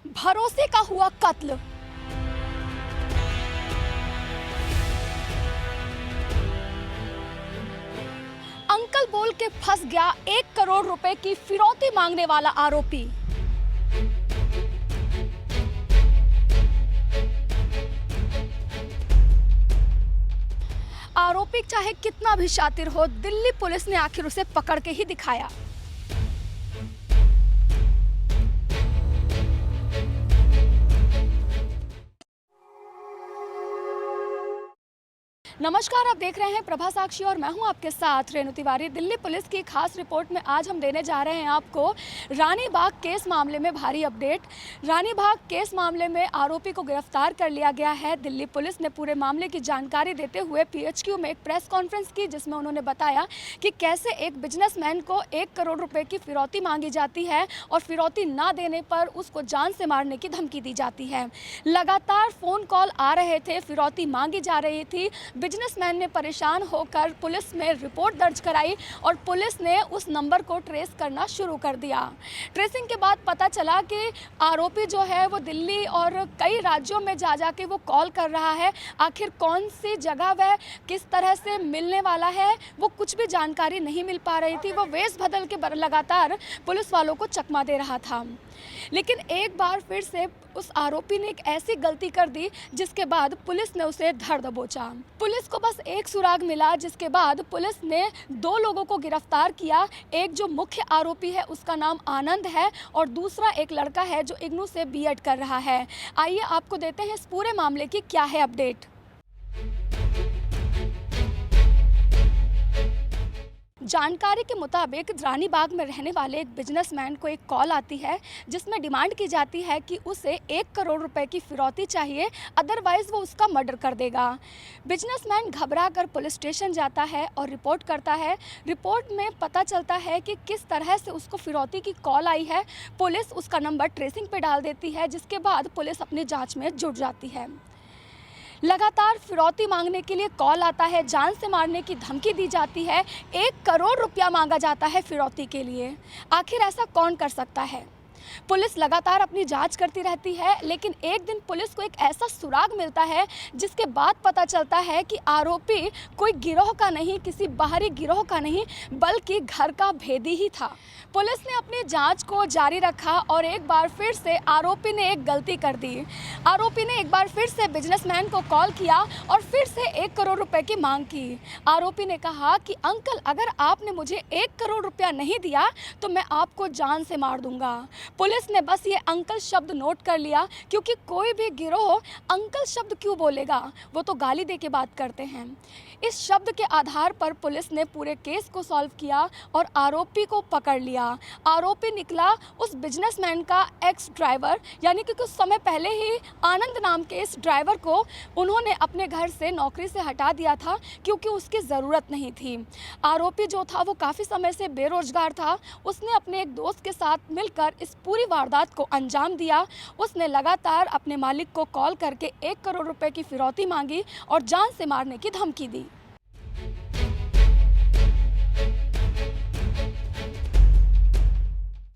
भरोसे का हुआ कत्ल। अंकल बोल के फंस गया 1 करोड़ रुपए की फिरौती मांगने वाला आरोपी। आरोपी चाहे कितना भी शातिर हो, दिल्ली पुलिस ने आखिर उसे पकड़ के ही दिखाया। नमस्कार, आप देख रहे हैं प्रभा साक्षी और मैं हूं आपके साथ रेणु तिवारी। दिल्ली पुलिस की खास रिपोर्ट में आज हम देने जा रहे हैं आपको रानी बाग केस मामले में भारी अपडेट। रानी बाग केस मामले में आरोपी को गिरफ्तार कर लिया गया है। दिल्ली पुलिस ने पूरे मामले की जानकारी देते हुए पीएचक्यू में एक प्रेस कॉन्फ्रेंस की, जिसमें उन्होंने बताया कि कैसे एक बिजनेसमैन को 1 करोड़ रुपए की फिरौती मांगी जाती है और फिरौती ना देने पर उसको जान से मारने की धमकी दी जाती है। लगातार फ़ोन कॉल आ रहे थे, फिरौती मांगी जा रही थी। बिजनेसमैन ने परेशान होकर पुलिस में रिपोर्ट दर्ज कराई और पुलिस ने उस नंबर को ट्रेस करना शुरू कर दिया। ट्रेसिंग के बाद पता चला कि आरोपी जो है वो दिल्ली और कई राज्यों में जा के वो कॉल कर रहा है। आखिर कौन सी जगह वह किस तरह से मिलने वाला है वो कुछ भी जानकारी नहीं मिल पा रही थी। वो वेश बदल के लगातार पुलिस वालों को चकमा दे रहा था। लेकिन एक बार फिर से उस आरोपी ने एक ऐसी गलती कर दी जिसके बाद पुलिस ने उसे धर दबोचा। पुलिस को बस एक सुराग मिला, जिसके बाद पुलिस ने 2 लोगों को गिरफ्तार किया। एक जो मुख्य आरोपी है उसका नाम आनंद है और दूसरा एक लड़का है जो इग्नू से बीएड कर रहा है। आइए आपको देते हैं इस पूरे मामले की क्या है अपडेट। जानकारी के मुताबिक रानी बाग में रहने वाले एक बिजनेसमैन को एक कॉल आती है, जिसमें डिमांड की जाती है कि उसे 1 करोड़ रुपए की फिरौती चाहिए, अदरवाइज़ वो उसका मर्डर कर देगा। बिजनेसमैन घबरा कर पुलिस स्टेशन जाता है और रिपोर्ट करता है। रिपोर्ट में पता चलता है कि किस तरह से उसको फिरौती की कॉल आई है। पुलिस उसका नंबर ट्रेसिंग पे डाल देती है, जिसके बाद पुलिस अपनी जाँच में जुट जाती है। लगातार फिरौती मांगने के लिए कॉल आता है, जान से मारने की धमकी दी जाती है, 1 करोड़ रुपया मांगा जाता है फिरौती के लिए। आखिर ऐसा कौन कर सकता है? पुलिस लगातार अपनी जांच करती रहती है, लेकिन एक दिन पुलिस को एक ऐसा सुराग मिलता है जिसके बाद पता चलता है कि आरोपी कोई गिरोह का नहीं, किसी बाहरी गिरोह का नहीं, बल्कि घर का भेदी ही था। पुलिस ने अपनी जांच को जारी रखा और एक बार फिर से आरोपी ने एक गलती कर दी। आरोपी ने एक बार फिर से बिजनेसमैन को कॉल किया और फिर से 1 करोड़ रुपए की मांग की। आरोपी ने कहा कि अंकल, अगर आपने मुझे 1 करोड़ रुपया नहीं दिया तो मैं आपको जान से मार दूंगा। पुलिस ने बस ये अंकल शब्द नोट कर लिया, क्योंकि कोई भी गिरोह अंकल शब्द क्यों बोलेगा, वो तो गाली दे के बात करते हैं। इस शब्द के आधार पर पुलिस ने पूरे केस को सॉल्व किया और आरोपी को पकड़ लिया। आरोपी निकला उस बिजनेसमैन का एक्स ड्राइवर, यानी कि कुछ समय पहले ही आनंद नाम के इस ड्राइवर को उन्होंने अपने घर से नौकरी से हटा दिया था, क्योंकि उसकी ज़रूरत नहीं थी। आरोपी जो था वो काफ़ी समय से बेरोजगार था। उसने अपने एक दोस्त के साथ मिलकर इस पूरी वारदात को अंजाम दिया। उसने लगातार अपने मालिक को कॉल करके 1 करोड़ रुपए की फिरौती मांगी और जान से मारने की धमकी दी।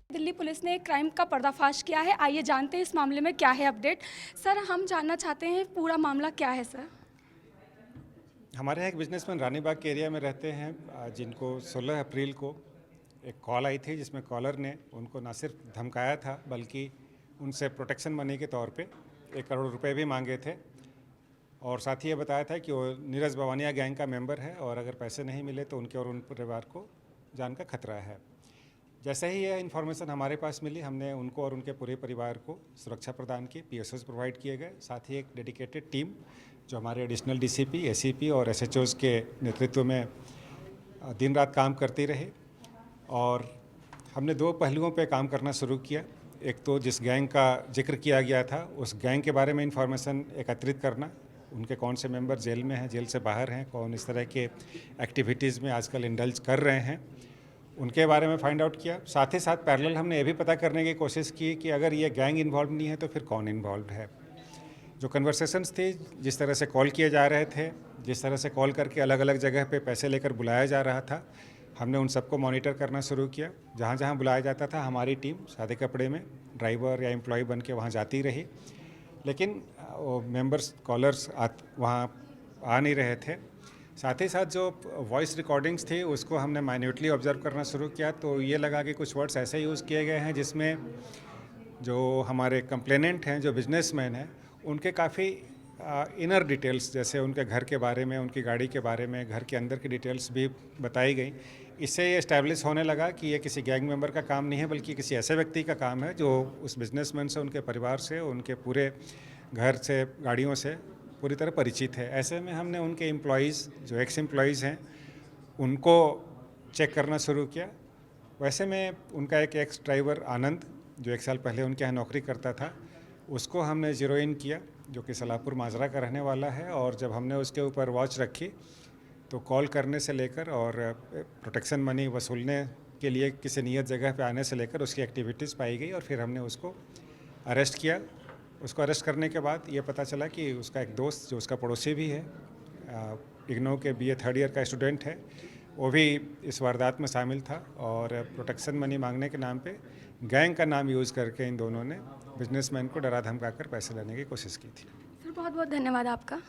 दिल्ली पुलिस ने एक क्राइम का पर्दाफाश किया है। आइए जानते हैं इस मामले में क्या है अपडेट। सर, हम जानना चाहते हैं पूरा मामला क्या है सर? हमारे यहाँ एक बिजनेसमैन रानी बाग के एरिया में रहते हैं, जिनको 16 अप्रैल को एक कॉल आई थी, जिसमें कॉलर ने उनको ना सिर्फ धमकाया था बल्कि उनसे प्रोटेक्शन मनी के तौर पे 1 करोड़ रुपए भी मांगे थे और साथ ही ये बताया था कि वो नीरज बवानिया गैंग का मेंबर है और अगर पैसे नहीं मिले तो उनके और उन परिवार को जान का खतरा है। जैसे ही यह इन्फॉर्मेशन हमारे पास मिली, हमने उनको और उनके पूरे परिवार को सुरक्षा प्रदान की, पीएसओस प्रोवाइड किए गए। साथ ही एक डेडिकेटेड टीम जो हमारे एडिशनल डीसीपी, एसीपी और एसएचओज के नेतृत्व में दिन रात काम करती रही और हमने 2 पहलुओं पे काम करना शुरू किया। एक तो जिस गैंग का जिक्र किया गया था उस गैंग के बारे में इंफॉर्मेशन एकत्रित करना, उनके कौन से मेंबर जेल में हैं, जेल से बाहर हैं, कौन इस तरह के एक्टिविटीज़ में आजकल इंडल्ज कर रहे हैं, उनके बारे में फाइंड आउट किया। साथ ही साथ पैरेलल हमने ये भी पता करने की कोशिश की कि अगर ये गैंग इन्वॉल्व नहीं है तो फिर कौन इन्वॉल्व है। जो कन्वर्सेशंस थी, जिस तरह से कॉल किए जा रहे थे, जिस तरह से कॉल करके अलग अलग जगह पे पैसे लेकर बुलाया जा रहा था, हमने उन सबको मॉनिटर करना शुरू किया। जहाँ जहाँ बुलाया जाता था हमारी टीम सादे कपड़े में ड्राइवर या एम्प्लॉय बन के वहाँ जाती रही, लेकिन वो मेंबर्स कॉलर्स वहाँ आ नहीं रहे थे। साथ ही साथ जो वॉइस रिकॉर्डिंग्स थी उसको हमने माइन्यूटली ऑब्जर्व करना शुरू किया, तो ये लगा कि कुछ वर्ड्स ऐसे यूज़ किए गए हैं जिसमें जो हमारे कंप्लेनेंट हैं, जो बिजनेसमैन हैं, उनके काफ़ी इनर डिटेल्स, जैसे उनके घर के बारे में, उनकी गाड़ी के बारे में, घर के अंदर की डिटेल्स भी बताई गई। इससे ये इस्टेब्लिश होने लगा कि ये किसी गैंग मेंबर का काम नहीं है, बल्कि किसी ऐसे व्यक्ति का काम है जो उस बिजनेसमैन से, उनके परिवार से, उनके पूरे घर से, गाड़ियों से पूरी तरह परिचित है। ऐसे में हमने उनके एम्प्लॉयज़, जो एक्स एम्प्लॉयज़ हैं, उनको चेक करना शुरू किया। वैसे में उनका एक एक्स ड्राइवर आनंद, जो 1 साल पहले उनके यहाँ नौकरी करता था, उसको हमने ज़ीरो इन किया, जो कि सलाहपुर माजरा का रहने वाला है। और जब हमने उसके ऊपर वॉच रखी तो कॉल करने से लेकर और प्रोटेक्शन मनी वसूलने के लिए किसी नियत जगह पे आने से लेकर उसकी एक्टिविटीज़ पाई गई और फिर हमने उसको अरेस्ट किया। उसको अरेस्ट करने के बाद ये पता चला कि उसका एक दोस्त, जो उसका पड़ोसी भी है, इग्नो के BA 3rd ईयर का स्टूडेंट है, वो भी इस वारदात में शामिल था। और प्रोटेक्शन मनी मांगने के नाम पे गैंग का नाम यूज़ करके इन दोनों ने बिजनेसमैन को डरा धमका कर पैसे लेने की कोशिश की थी। सर बहुत बहुत धन्यवाद आपका।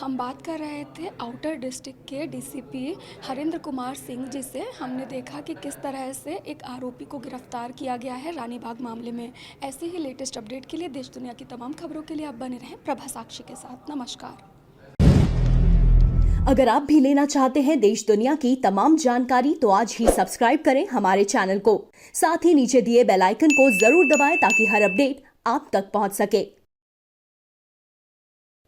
हम बात कर रहे थे आउटर डिस्ट्रिक्ट के DCP हरेंद्र कुमार सिंह जी से। हमने देखा कि किस तरह से एक आरोपी को गिरफ्तार किया गया है रानीबाग मामले में। ऐसे ही लेटेस्ट अपडेट के लिए देश दुनिया की तमाम खबरों के लिए आप बने रहें प्रभा साक्षी के साथ। नमस्कार। अगर आप भी लेना चाहते हैं देश दुनिया की तमाम जानकारी तो आज ही सब्सक्राइब करें हमारे चैनल को। साथ ही नीचे दिए बेल आइकन को जरूर दबाएं ताकि हर अपडेट आप तक पहुंच सके।